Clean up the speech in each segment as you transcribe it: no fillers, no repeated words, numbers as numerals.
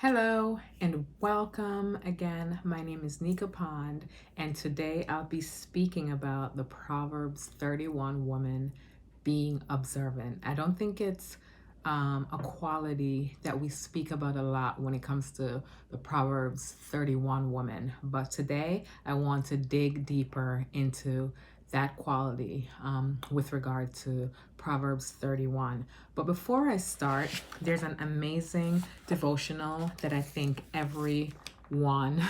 Hello and welcome again. My name is Nika Pond, and today I'll be speaking about the Proverbs 31 woman being observant. I don't think it's a quality that we speak about a lot when it comes to the Proverbs 31 woman, but today I want to dig deeper into that quality with regard to Proverbs 31. But before I start, there's an amazing devotional that I think everyone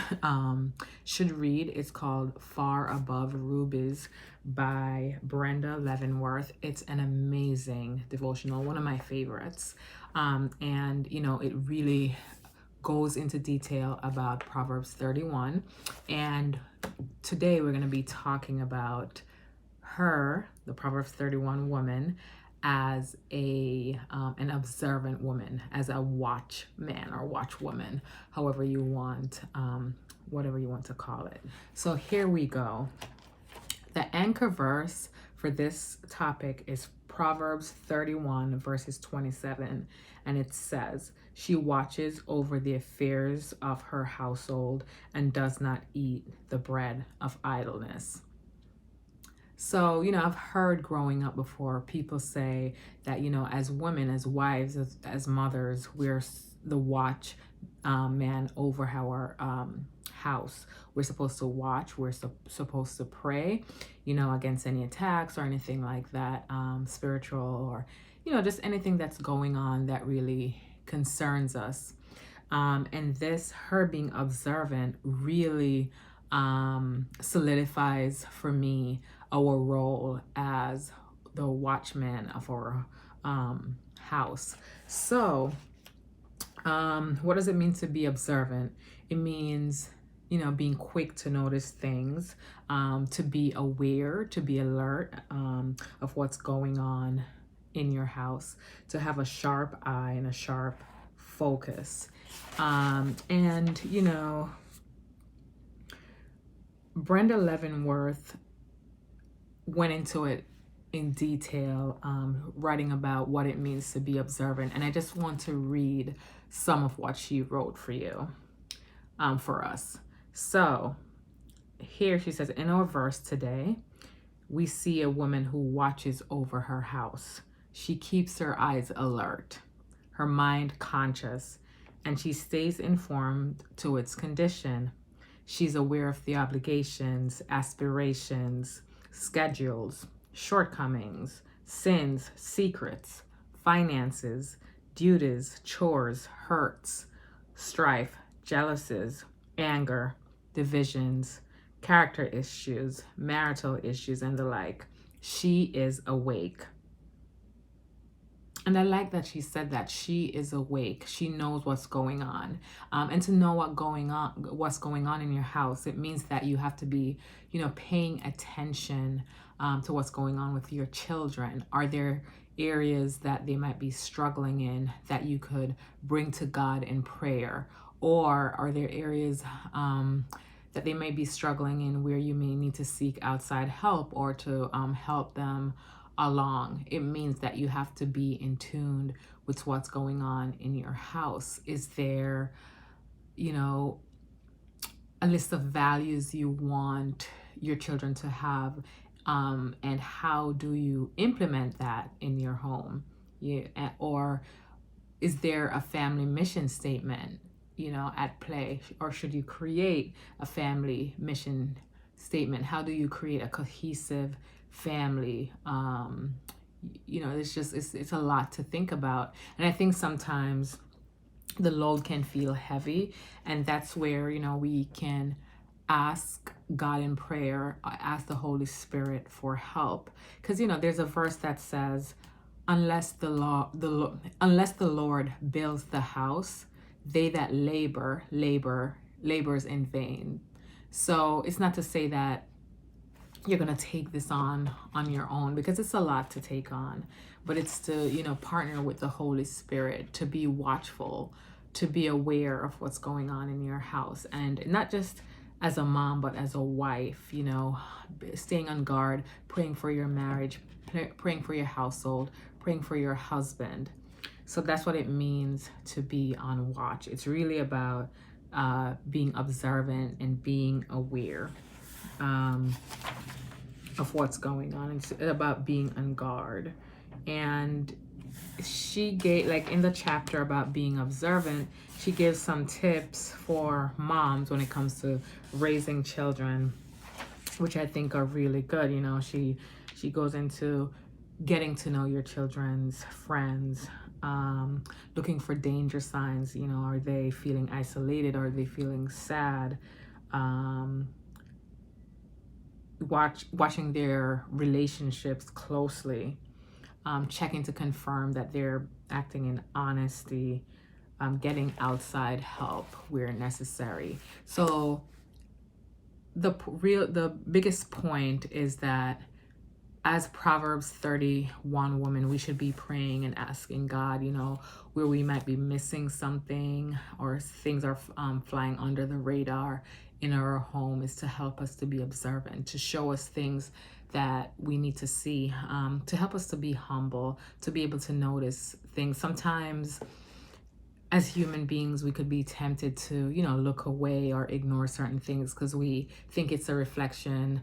should read. It's called Far Above Rubies by Brenda Leavenworth. It's an amazing devotional, one of my favorites. It really goes into detail about Proverbs 31. And today we're going to be talking about her, the Proverbs 31 woman, as an observant woman, as a watchman or watchwoman, however you want, whatever you want to call it. So here we go. The anchor verse for this topic is Proverbs 31 verses 27, and it says, "She watches over the affairs of her household and does not eat the bread of idleness." So, I've heard growing up before people say that, as women, as wives, as mothers, we're the watch man over our house. We're supposed to watch. We're supposed to pray, against any attacks or anything like that, spiritual or, just anything that's going on that really concerns us. And her being observant really solidifies for me our role as the watchman of our house. So, what does it mean to be observant? It means, being quick to notice things, to be aware, to be alert of what's going on in your house, to have a sharp eye and a sharp focus. Brenda Leavenworth went into it in detail, writing about what it means to be observant. And I just want to read some of what she wrote for you, for us. So here she says, in our verse today, we see a woman who watches over her house. She keeps her eyes alert, her mind conscious, and she stays informed to its condition. She's aware of the obligations, aspirations, schedules, shortcomings, sins, secrets, finances, duties, chores, hurts, strife, jealousies, anger, divisions, character issues, marital issues, and the like. She is awake. And I like that she said that she is awake. She knows what's going on. And to know what's going on in your house, it means that you have to be, paying attention to what's going on with your children. Are there areas that they might be struggling in that you could bring to God in prayer? Or are there areas that they may be struggling in where you may need to seek outside help or to help them along? It means that you have to be in tune with what's going on in your house. Is there, a list of values you want your children to have, and how do you implement that in your home? Or is there a family mission statement, at play? Or should you create a family mission statement? How do you create a cohesive family? It's a lot to think about. And I think sometimes the load can feel heavy, and that's where, we can ask God in prayer, ask the Holy Spirit for help. Because, there's a verse that says, unless the Lord builds the house, they that labors in vain. So it's not to say that you're going to take this on your own, because it's a lot to take on, but it's to, partner with the Holy Spirit, to be watchful, to be aware of what's going on in your house. And not just as a mom, but as a wife, staying on guard, praying for your marriage, praying for your household, praying for your husband. So that's what it means to be on watch. It's really about being observant and being aware of what's going on. It's about being on guard. And she gave, like in the chapter about being observant, she gives some tips for moms when it comes to raising children, which I think are really good. You know, she goes into getting to know your children's friends, looking for danger signs. You know, are they feeling isolated? Are they feeling sad? Watching their relationships closely, checking to confirm that they're acting in honesty, getting outside help where necessary. So the biggest point is that as Proverbs 31 woman, we should be praying and asking God, you know, where we might be missing something or things are flying under the radar in our home, is to help us to be observant, to show us things that we need to see, to help us to be humble, to be able to notice things. Sometimes as human beings, we could be tempted to, you know, look away or ignore certain things because we think it's a reflection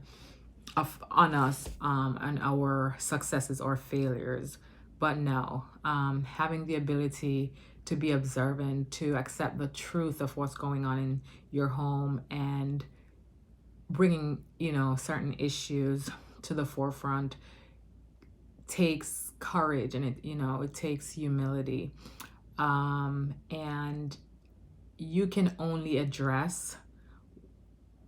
on us, and our successes or failures. But no, having the ability to be observant, to accept the truth of what's going on in your home, and bringing, you know, certain issues to the forefront takes courage, and it takes humility, and you can only address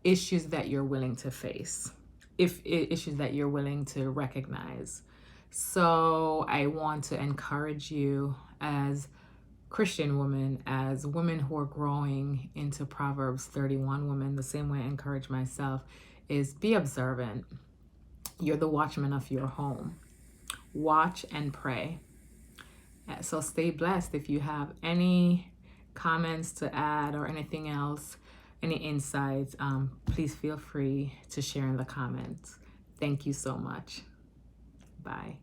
issues that you're willing to face, if issues that you're willing to recognize. So I want to encourage you as Christian women, as women who are growing into Proverbs 31 women, the same way I encourage myself, is be observant. You're the watchman of your home. Watch and pray. So stay blessed. If you have any comments to add or anything else, any insights, please feel free to share in the comments. Thank you so much. Bye.